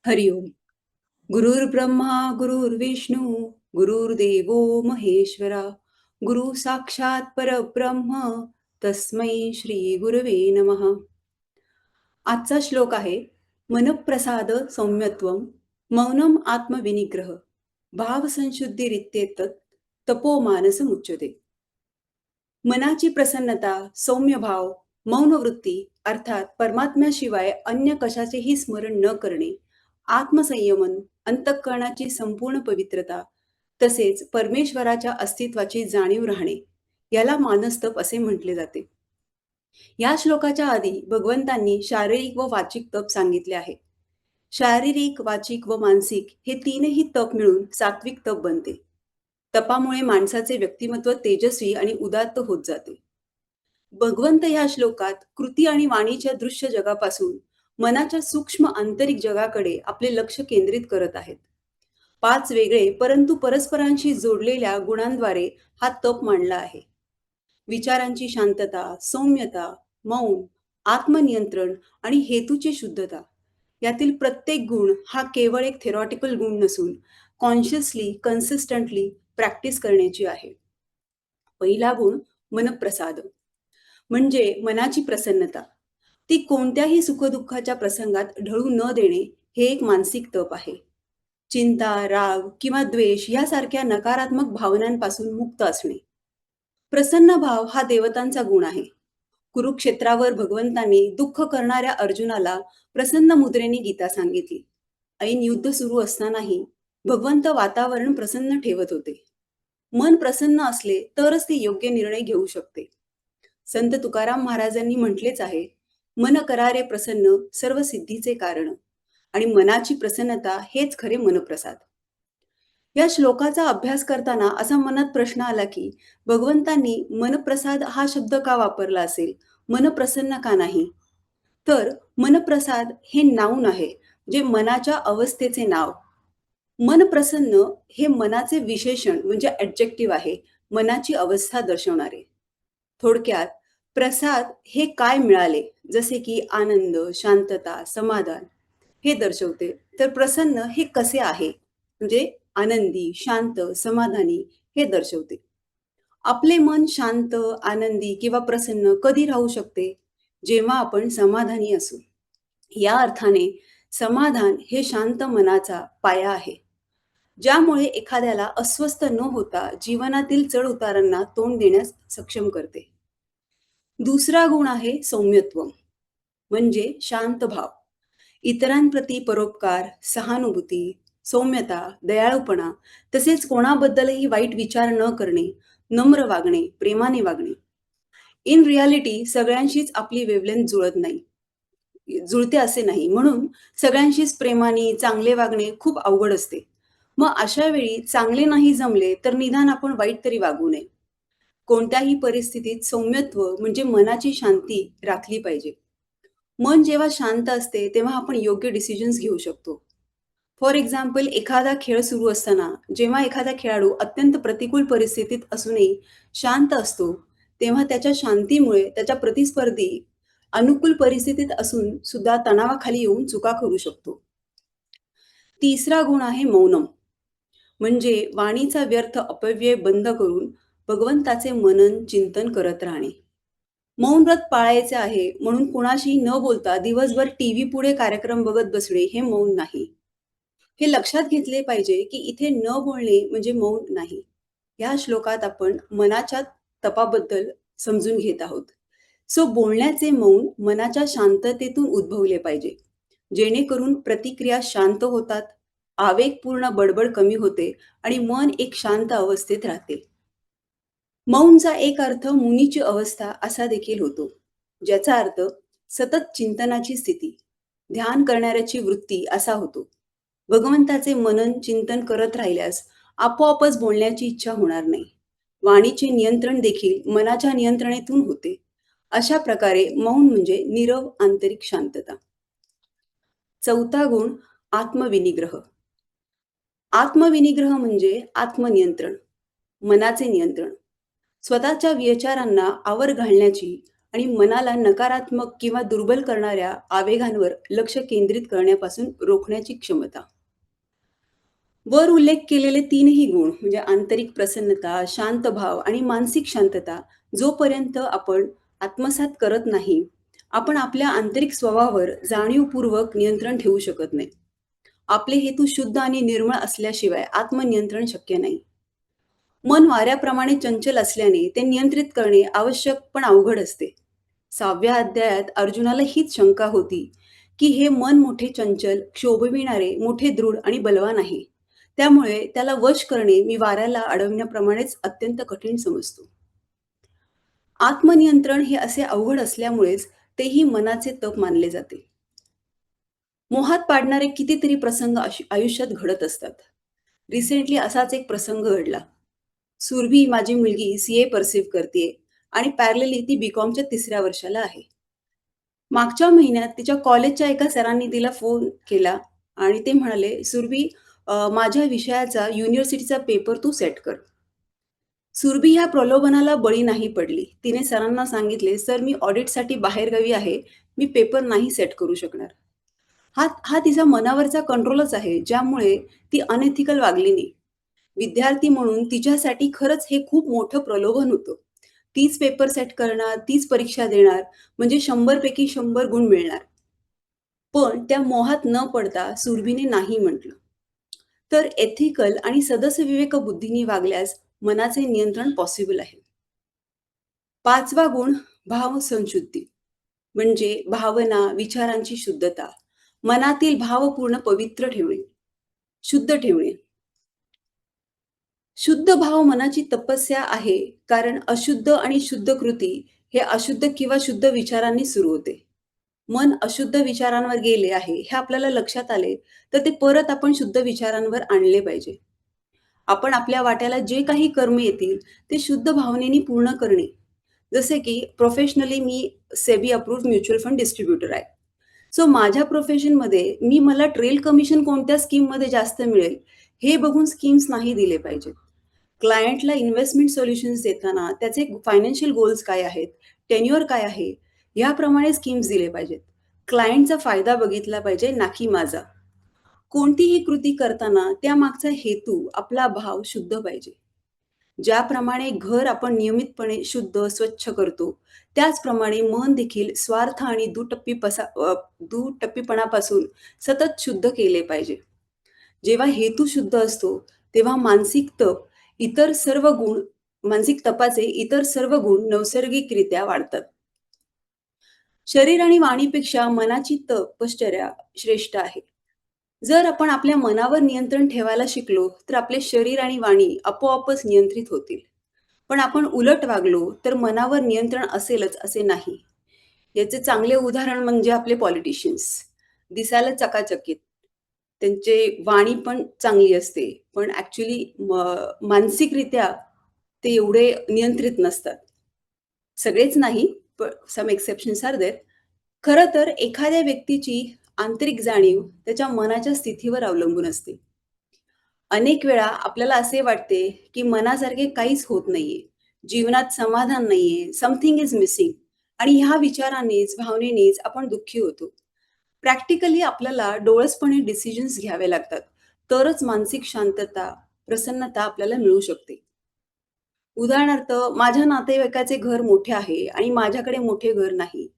हरिओम. गुरुर्ब्रह्मा गुरुर्विष्णू गुरुर्देवो महेश्वरा गुरु साक्षात परब्रह्म तस्मै श्री गुरवे नमः. आजचा श्लोक आहे मनप्रसाद सौम्यत्वम मौनम आत्मविनिग्रह भावसंशुद्धीरित्येतत् तपो मानसमुच्यते. मनाची प्रसन्नता, सौम्य भाव, मौन वृत्ती अर्थात परमात्म्याशिवाय अन्य कशाचेही स्मरण न करणे, आत्मसंयमन, अंतःकरणाची संपूर्ण पवित्रता, तसेच परमेश्वराच्या अस्तित्वाची जाणीव राहणे, याला मानस्तप असे म्हटले जाते. या श्लोकाच्या आधी भगवंतांनी शारीरिक व वाचिक तप सांगितले आहे. शारीरिक, वाचिक व मानसिक हे तीनही तप मिळून सात्विक तप बनते. तपामुळे माणसाचे व्यक्तिमत्व तेजस्वी आणि उदात्त होत जाते. भगवंत ह्या श्लोकात कृती आणि वाणीच्या दृश्य जगापासून मनाच्या सूक्ष्म आंतरिक जगाकडे आपले लक्ष केंद्रित करत आहेत. 5 वेगळे परंतु परस्परांशी जोडलेल्या गुणांद्वारे हा तप मांडला आहे. विचारांची शांतता, सौम्यता, मौन, आत्मनियंत्रण आणि हेतूची शुद्धता यातील प्रत्येक गुण हा केवळ एक थेरॉटिकल गुण नसून कॉन्शियसली, कन्सिस्टंटली प्रॅक्टिस करण्याची आहे. पहिला गुण मनप्रसाद म्हणजे मनाची प्रसन्नता. ती कोणत्याही सुखदुःखाच्या प्रसंगात ढळू न देणे हे एक मानसिक तप आहे. चिंता, राग किंवा द्वेष यासारख्या नकारात्मक भावनांपासून मुक्त असणे. प्रसन्न भाव हा देवतांचा गुण आहे. कुरुक्षेत्रावर भगवंतांनी दुःख करणाऱ्या अर्जुनाला प्रसन्न मुद्रेने गीता सांगितली. ऐन युद्ध सुरू असतानाही भगवंत वातावरण प्रसन्न ठेवत होते. मन प्रसन्न असले तरच ते योग्य निर्णय घेऊ शकते. संत तुकाराम महाराजांनी म्हटलेच आहे, मन करारे प्रसन्न सर्व सिद्धीचे कारण. आणि मनाची प्रसन्नता हेच खरे मनप्रसाद. या श्लोकाचा अभ्यास करताना असा मनात प्रश्न आला की भगवंतांनी मनप्रसाद हा शब्द का वापरला असेल, मनप्रसन्न का नाही? तर मनप्रसाद हे नाऊन आहे, जे मनाच्या अवस्थेचे नाव. मन प्रसन्न हे मनाचे विशेषण म्हणजे ॲडजेक्टिव्ह आहे, मनाची अवस्था दर्शवणारे. थोडक्यात प्रसाद हे काय मिळाले, जसे की आनंद, शांतता, समाधान हे दर्शवते. तर प्रसन्न हे कसे आहे, म्हणजे आनंदी, शांत, समाधानी हे दर्शवते. आपले मन शांत, आनंदी किंवा प्रसन्न कधी राहू शकते? जेव्हा आपण समाधानी असू. या अर्थाने समाधान हे शांत मनाचा पाया आहे, ज्यामुळे एखाद्याला अस्वस्थ न होता जीवनातील चढ-उतारांना तोंड देण्यास सक्षम करते. दुसरा गुण आहे सौम्यत्व म्हणजे शांत भाव. इतरांप्रती परोपकार, सहानुभूती, सौम्यता, दयाळूपणा तसेच कोणाबद्दलही वाईट विचार न करणे, नम्र वागणे, प्रेमाने वागणे. इन रियालिटी सगळ्यांशीच आपली वेव्हलेंथ जुळत नाही, जुळते असे नाही. म्हणून सगळ्यांशीच प्रेमाने चांगले वागणे खूप अवघड असते. मग अशा वेळी चांगले नाही जमले तर निदान आपण वाईट तरी वागू नये. कोणत्याही परिस्थितीत सौम्यत्व म्हणजे मनाची शांती राखली पाहिजे. मन जेव्हा शांत असते तेव्हा आपण योग्य डिसिजन्स घेऊ शकतो. फॉर एक्झाम्पल, एखादा खेळ सुरू असताना जेव्हा एखादा खेळाडू अत्यंत प्रतिकूल परिस्थितीत असूनही शांत असतो, तेव्हा त्याच्या शांतीमुळे त्याच्या प्रतिस्पर्धी अनुकूल परिस्थितीत असून सुद्धा तणावाखाली येऊन चुका करू शकतो. तिसरा गुण आहे मौनम म्हणजे वाणीचा व्यर्थ अपव्यय बंद करून भगवंताचे मनन चिंतन करत राहणे. मौन व्रत पाळायचे आहे म्हणून कुणाशी न बोलता दिवसभर टीव्ही पुढे कार्यक्रम बघत बसणे हे मौन नाही. हे लक्षात घेतले पाहिजे की इथे न बोलणे म्हणजे मौन नाही. या श्लोकात आपण मनाच्या तपाबद्दल समजून घेत आहोत. सो बोलण्याचे मौन मनाच्या शांततेतून उद्भवले पाहिजे, जेणेकरून प्रतिक्रिया शांत होतात, आवेगपूर्ण बडबड कमी होते आणि मन एक शांत अवस्थेत राहते. मौनचा एक अर्थ मुनीची अवस्था असा देखील होतो, ज्याचा अर्थ सतत चिंतनाची स्थिती, ध्यान करणाऱ्याची वृत्ती असा होतो. भगवंताचे मनन चिंतन करत राहिल्यास आपोआपच बोलण्याची इच्छा होणार नाही. वाणीचे नियंत्रण देखील मनाच्या नियंत्रणेतून होते. अशा प्रकारे मौन म्हणजे नीरव आंतरिक शांतता. चौथा गुण आत्मविनिग्रह. आत्मविनिग्रह म्हणजे आत्मनियंत्रण, मनाचे नियंत्रण. स्वतःच्या विचारांना आवर घालण्याची आणि मनाला नकारात्मक किंवा दुर्बल करणाऱ्या आवेगांवर लक्ष केंद्रित करण्यापासून रोखण्याची क्षमता. वर उल्लेख केलेले तीनही गुण म्हणजे आंतरिक प्रसन्नता, शांत भाव आणि मानसिक शांतता जोपर्यंत आपण आत्मसात करत नाही, आपण आपल्या आंतरिक स्वभावावर जाणीवपूर्वक नियंत्रण ठेवू शकत नाही. आपले हेतू शुद्ध आणि निर्मळ असल्याशिवाय आत्मनियंत्रण शक्य नाही. मन वाऱ्याप्रमाणे चंचल असल्याने ते नियंत्रित करणे आवश्यक पण अवघड असते. 6व्या अध्यायात अर्जुनाला हीच शंका होती, की हे मन मोठे चंचल, क्षोभविणारे, मोठे दृढ आणि बलवान आहे. त्यामुळे त्याला वश करणे मी वाऱ्याला अडवण्याप्रमाणेच अत्यंत कठीण समजतो. आत्मनियंत्रण हे असे अवघड असल्यामुळेच तेही मनाचे तप मानले जाते. मोहात पाडणारे कितीतरी प्रसंग आयुष्यात घडत असतात. रिसेंटली असाच एक प्रसंग घडला. सुरभी माझी मुलगी सीए पर्सीव्ह करतीये आणि पॅरलली ती बी-कॉमच्या 3ऱ्या वर्षाला आहे. मागच्या महिन्यात तिच्या कॉलेजच्या एका सरांनी तिला फोन केला आणि ते म्हणाले, "सुरभी माझ्या विषयाचा युनिव्हर्सिटीचा पेपर तू सेट कर." सुरभी ह्या प्रलोभनाला बळी नाही पडली. तिने सरांना सांगितले, "सर मी ऑडिटसाठी बाहेरगावी आहे. मी पेपर नाही सेट करू शकणार." हा हा तिचा मनावरचा कंट्रोलच आहे, ज्यामुळे ती अनएथिकल वागली नाही. विद्यार्थी म्हणून तिच्यासाठी खरंच हे खूप मोठं प्रलोभन होतं. तीच पेपर सेट करणार, तीच परीक्षा देणार, म्हणजे 100 पैकी 100 गुण मिळणार. पण त्या मोहात न पडता सुरभीने नाही म्हटलं. तर एथिकल आणि सदसविवेक बुद्धीने वागल्यास मनाचे नियंत्रण पॉसिबल आहे. 5वा गुण भावसंशुद्धी म्हणजे भावना, विचारांची शुद्धता. मनातील भाव पूर्ण पवित्र ठेवणे, शुद्ध ठेवणे. शुद्ध भाव मनाची तपस्या आहे, कारण अशुद्ध आणि शुद्ध कृती हे अशुद्ध किंवा शुद्ध विचारांनी सुरू होते. मन अशुद्ध विचारांवर गेले आहे हे आपल्याला लक्षात आले, तर ते परत आपण शुद्ध विचारांवर आणले पाहिजे. आपण आपल्या वाट्याला जे काही कर्म येतील ते शुद्ध भावनेने पूर्ण करणे. जसे की प्रोफेशनली मी SEBI approved mutual fund distributor आहे. सो माझ्या प्रोफेशनमध्ये मला ट्रेल कमिशन कोणत्या स्कीममध्ये जास्त मिळेल, हे बघून स्कीम्स नाही दिले पाहिजेत. क्लायंटला इन्व्हेस्टमेंट सोल्युशन्स देताना त्याचे फायनान्शियल गोल्स काय आहेत, टेन्युअर काय आहे, याप्रमाणे स्कीम्स दिले पाहिजेत. क्लायंटचा फायदा बघितला पाहिजे, ना की माझा. कोणतीही कृती करताना त्यामागचा हेतू, आपला भाव शुद्ध पाहिजे. ज्याप्रमाणे घर आपण नियमितपणे शुद्ध, स्वच्छ करतो, त्याचप्रमाणे मन देखील स्वार्थ आणि दुटप्पीपणापासून सतत शुद्ध केले पाहिजे. जेव्हा हेतू शुद्ध असतो, तेव्हा इतर सर्व गुण मानसिक तपाचे इतर सर्व गुण नैसर्गिकरित्या वाढतात. शरीर आणि वाणीपेक्षा मनाची तपश्चर्या श्रेष्ठ आहे. जर आपण आपल्या मनावर नियंत्रण ठेवायला शिकलो, तर आपले शरीर आणि वाणी आपोआपच नियंत्रित होतील. पण आपण उलट वागलो, तर मनावर नियंत्रण असेलच असे नाही. याचे चांगले उदाहरण म्हणजे आपले पॉलिटिशियन्स. दिसायला चकाचकीत, त्यांची वाणी पण चांगली असते, पण ॲक्चुअली मानसिकरित्या ते एवढे नियंत्रित नसतात. सगळेच नाही, पण सम एक्सेप्शन्स आर देअर. खरं तर एखाद्या व्यक्तीची आंतरिक जाणीव त्याच्या मनाच्या स्थितीवर अवलंबून असते. अनेक वेळा आपल्याला असे वाटते, की मनासारखे काहीच होत नाहीये. जीवनात समाधान नाहीये, समथिंग इज मिसिंग आणि ह्या विचारानेच, भावनेनेच आपण दुःखी होतो. प्रॅक्टिकली आपल्याला डोळसपणे डिसिजन्स घ्यावे लागतात. तरच मानसिक शांतता, प्रसन्नता आपल्याला मिळू शकते. उदाहरणार्थ, माझ्या नातेवाईकाचे घर मोठे आहे आणि माझ्याकडे मोठे घर नाही.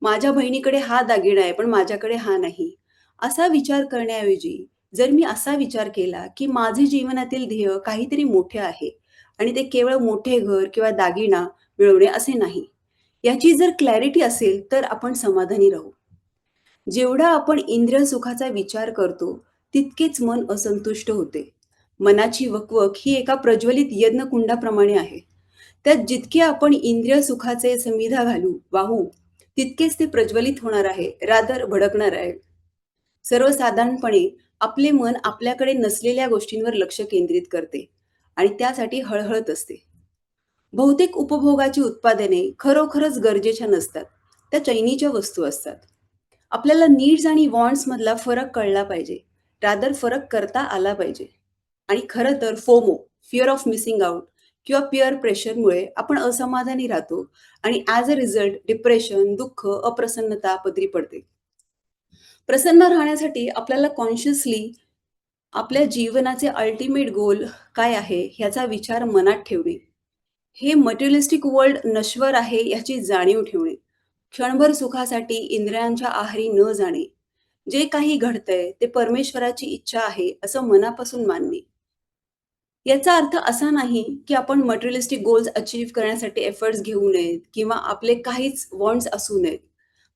माझ्या बहिणीकडे हा दागिना आहे, पण माझ्याकडे हा नाही. असा विचार करण्याऐवजी जर मी असा विचार केला, की माझे जीवनातील ध्येय काहीतरी मोठे आहे आणि ते केवळ मोठे घर किंवा दागिना मिळवणे असे नाही. याची जर क्लॅरिटी असेल, तर आपण समाधानी राहू. जेवढा आपण इंद्रिय सुखाचा विचार करतो, तितकेच मन असंतुष्ट होते. मनाची वकवक ही एका प्रज्वलित यज्ञकुंडाप्रमाणे आहे. त्यात जितके आपण इंद्रिय सुखाचे समिधा वाहू, तितकेच ते प्रज्वलित होणार आहे, रादर भडकणार आहे. सर्वसाधारणपणे आपले मन आपल्याकडे नसलेल्या गोष्टींवर लक्ष केंद्रित करते आणि त्यासाठी हळहळत असते. बहुतेक उपभोगाची उत्पादने खरोखरच गरजेच्या नसतात. त्या चैनीच्या वस्तू असतात. आपल्याला नीड्स आणि वॉन्ट्स मधला फरक कळला पाहिजे. रादर फरक करता आला पाहिजे. आणि खरं तर FOMO, fear of missing out किंवा पिअर प्रेशरमुळे आपण असमाधानी राहतो आणि ॲज अ रिझल्ट डिप्रेशन, दुःख, अप्रसन्नता पदरी पडते. प्रसन्न राहण्यासाठी आपल्याला कॉन्शियसली आपल्या जीवनाचे अल्टिमेट गोल काय आहे ह्याचा विचार मनात ठेवणे. हे मटेरियलिस्टिक वर्ल्ड नश्वर आहे याची जाणीव ठेवणे. क्षणभर सुखासाठी इंद्रियांच्या आहारी न जाणे. जे काही घडतंय ते परमेश्वराची इच्छा आहे असं मनापासून मानणे. याचा अर्थ असा नाही की आपण मटेरियलिस्टिक गोल्स अचीव्ह करण्यासाठी एफर्ट्स घेऊ नयेत किंवा आपले काहीच वॉन्ट्स असू नयेत.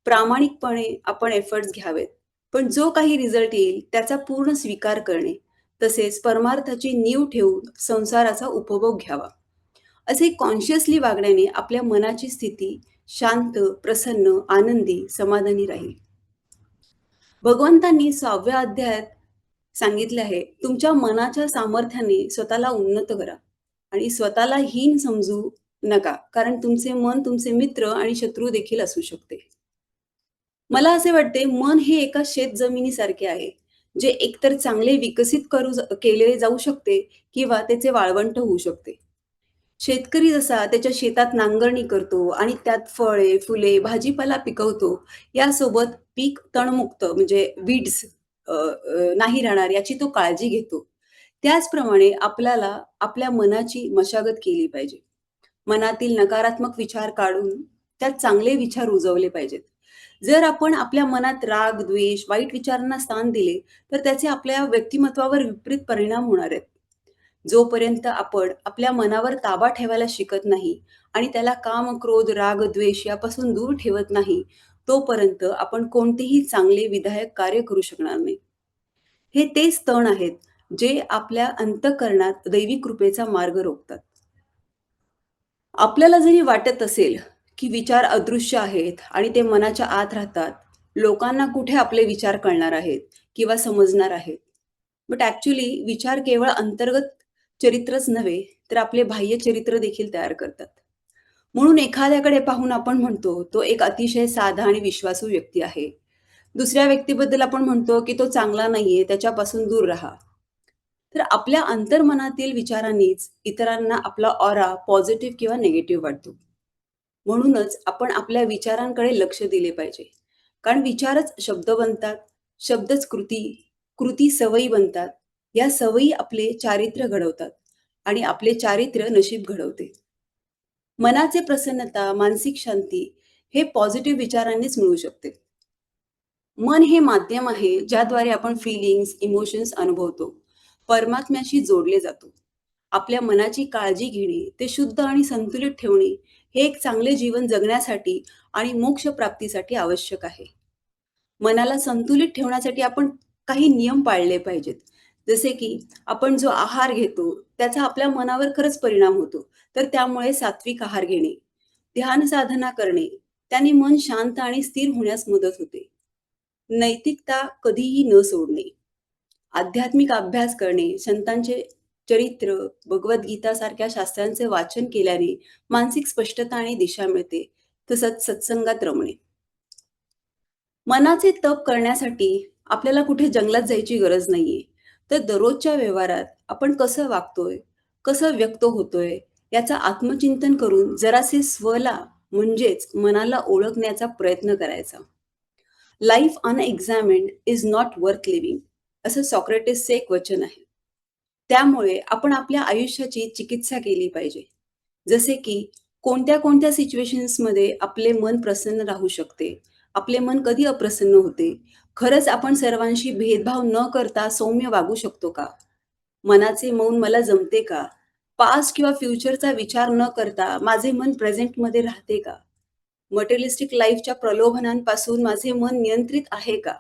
प्रामाणिकपणे आपण एफर्ट्स घ्यावेत. पण जो काही रिझल्ट येईल त्याचा पूर्ण स्वीकार करणे, तसेच परमार्थाची नीव ठेवून संसाराचा उपभोग घ्यावा. असे कॉन्शियसली वागण्याने आपल्या मनाची स्थिती शांत, प्रसन्न, आनंदी, समाधानी राहील. भगवंतांनी 6व्या अध्यायात सांगितले आहे, तुमच्या मनाच्या सामर्थ्याने स्वतःला उन्नत करा आणि स्वतःला हीन समजू नका, कारण तुमचे मन तुमचे मित्र आणि शत्रू देखील असू शकते. मला असे वाटते, मन हे एका शेतजमिनीसारखे आहे, जे एकतर चांगले विकसित केले जाऊ शकते किंवा त्याचे वाळवंट होऊ शकते. शेतकरी जसा त्याच्या शेतात नांगरणी करतो आणि त्यात फळे, फुले, भाजीपाला पिकवतो, यासोबत पीक तणमुक्त म्हणजे वीड्स नाही राहणार याची तो काळजी घेतो. त्याचप्रमाणे आपल्याला आपल्या मनाची मशागत केली पाहिजे. मनातील नकारात्मक विचार काढून त्यात चांगले विचार रुजवले पाहिजेत. जर आपण आपल्या मनात राग, द्वेष, वाईट विचारांना स्थान दिले, तर त्याचे आपल्या व्यक्तिमत्त्वावर विपरीत परिणाम होणार आहेत. जोपर्यंत आपण आपल्या मनावर ताबा ठेवायला शिकत नाही आणि त्याला काम, क्रोध, राग, द्वेष यापासून दूर ठेवत नाही, तोपर्यंत आपण कोणतेही चांगले विधायक कार्य करू शकणार नाही. हे तेच तण आहेत, जे आपल्या अंतःकरणात दैवी कृपेचा मार्ग रोखतात. आपल्याला जरी वाटत असेल, की विचार अदृश्य आहेत आणि ते मनाच्या आत राहतात, लोकांना कुठे आपले विचार कळणार आहेत किंवा समजणार आहेत. बट ॲक्चुअली विचार केवळ अंतर्गत चरित्रच नव्हे, तर आपले बाह्य चरित्र देखील तयार करतात. म्हणून एखाद्याकडे पाहून आपण म्हणतो, तो एक अतिशय साधा आणि विश्वासू व्यक्ती आहे. दुसऱ्या व्यक्तीबद्दल आपण म्हणतो, की तो चांगला नाहीये, त्याच्यापासून दूर राहा. तर आपल्या अंतर्मनातील विचारांनीच इतरांना आपला ऑरा पॉझिटिव्ह किंवा निगेटिव्ह वाटतो. म्हणूनच आपण आपल्या विचारांकडे लक्ष दिले पाहिजे. कारण विचारच शब्द बनतात, शब्दच कृती, कृती सवयी बनतात. या सवयी आपले चारित्र्य घडवतात आणि आपले चारित्र्य नशीब घडवते. मनाचे प्रसन्नता, मानसिक शांती हे पॉझिटिव्ह विचारांनीच मिळू शकते. मन हे माध्यम आहे, ज्याद्वारे आपण फीलिंग्स, इमोशन्स अनुभवतो. परमात्म्याशी जोडले जातो. आपल्या मनाची काळजी घेणे, ते शुद्ध आणि संतुलित ठेवणे, हे एक चांगले जीवन जगण्यासाठी आणि मोक्ष प्राप्तीसाठी आवश्यक आहे. मनाला संतुलित ठेवण्यासाठी आपण काही नियम पाळले पाहिजेत. जसे की आपण जो आहार घेतो, त्याचा आपल्या मनावर खरंच परिणाम होतो. तर त्यामुळे सात्विक आहार घेणे, ध्यान साधना करणे, त्याने मन शांत आणि स्थिर होण्यास मदत होते. नैतिकता कधीही न सोडणे, आध्यात्मिक अभ्यास करणे, संतांचे चरित्र, भगवद्गीता सारख्या शास्त्रांचे वाचन केल्याने मानसिक स्पष्टता आणि दिशा मिळते. तसंच सत्संगात रमणे. मनाचे तप करण्यासाठी आपल्याला कुठे जंगलात जायची गरज नाहीये. तर दररोजच्या व्यवहारात आपण कसं वागतोय, कसं व्यक्त होतोय, याचं आत्मचिंतन करून जरासे स्वला म्हणजेच मनाला ओळखण्याचा प्रयत्न करायचा. Life unexamined is not worth living असं सॉक्रेटिसचे एक वचन आहे. त्यामुळे आपण आपल्या आयुष्याची चिकित्सा केली पाहिजे. जसे की कोणत्या कोणत्या सिच्युएशन्समध्ये आपले मन प्रसन्न राहू शकते, आपले मन कधी अप्रसन्न होते, खरंच आपण सर्वांशी भेदभाव न करता सौम्य वागू शकतो का? मनाचे मौन मला जमते का? पास्ट किंवा फ्युचरचा विचार न करता माझे मन प्रेझेंटमध्ये राहते का? मटेरियलिस्टिक लाईफच्या प्रलोभनांपासून माझे मन नियंत्रित आहे का?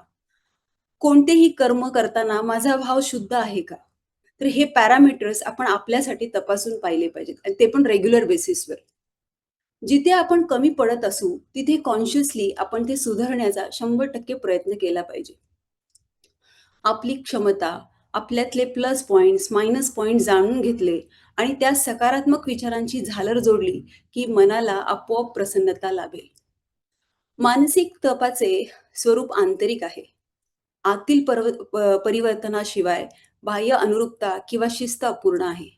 कोणतेही कर्म करताना माझा भाव शुद्ध आहे का? तर हे पॅरामीटर्स आपण आपल्यासाठी तपासून पाहिले पाहिजेत आणि ते पण रेग्युलर बेसिसवर. जिथे आपण कमी पडत असू, तिथे कॉन्शियसली आपण ते सुधारण्याचा 100% प्रयत्न केला पाहिजे. आपली क्षमता, आपल्यातले प्लस पॉइंट्स, मायनस पॉइंट जाणून घेतले आणि त्या सकारात्मक विचारांची झालर जोडली, की मनाला आपोआप प्रसन्नता लाभेल. मानसिक तपाचे स्वरूप आंतरिक आहे. आतील परिवर्तनाशिवाय बाह्य अनुरूपता किंवा शिस्त अपूर्ण आहे.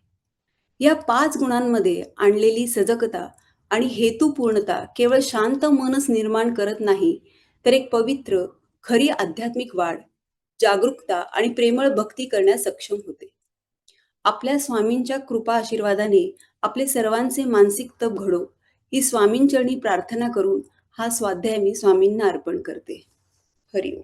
या 5 गुणांमध्ये आणलेली सजगता आणि हेतुपूर्णता केवळ शांत मनच निर्माण करत नाही, तर एक पवित्र, खरी आध्यात्मिक वाढ, जागरूकता आणि प्रेमळ भक्ती करण्यास सक्षम होते. आपल्या स्वामींच्या कृपा आशीर्वादाने आपले सर्वांचे मानसिक तप घडो, ही स्वामींचरणी प्रार्थना करून हा स्वाध्याय मी स्वामींना अर्पण करते. हरिओम.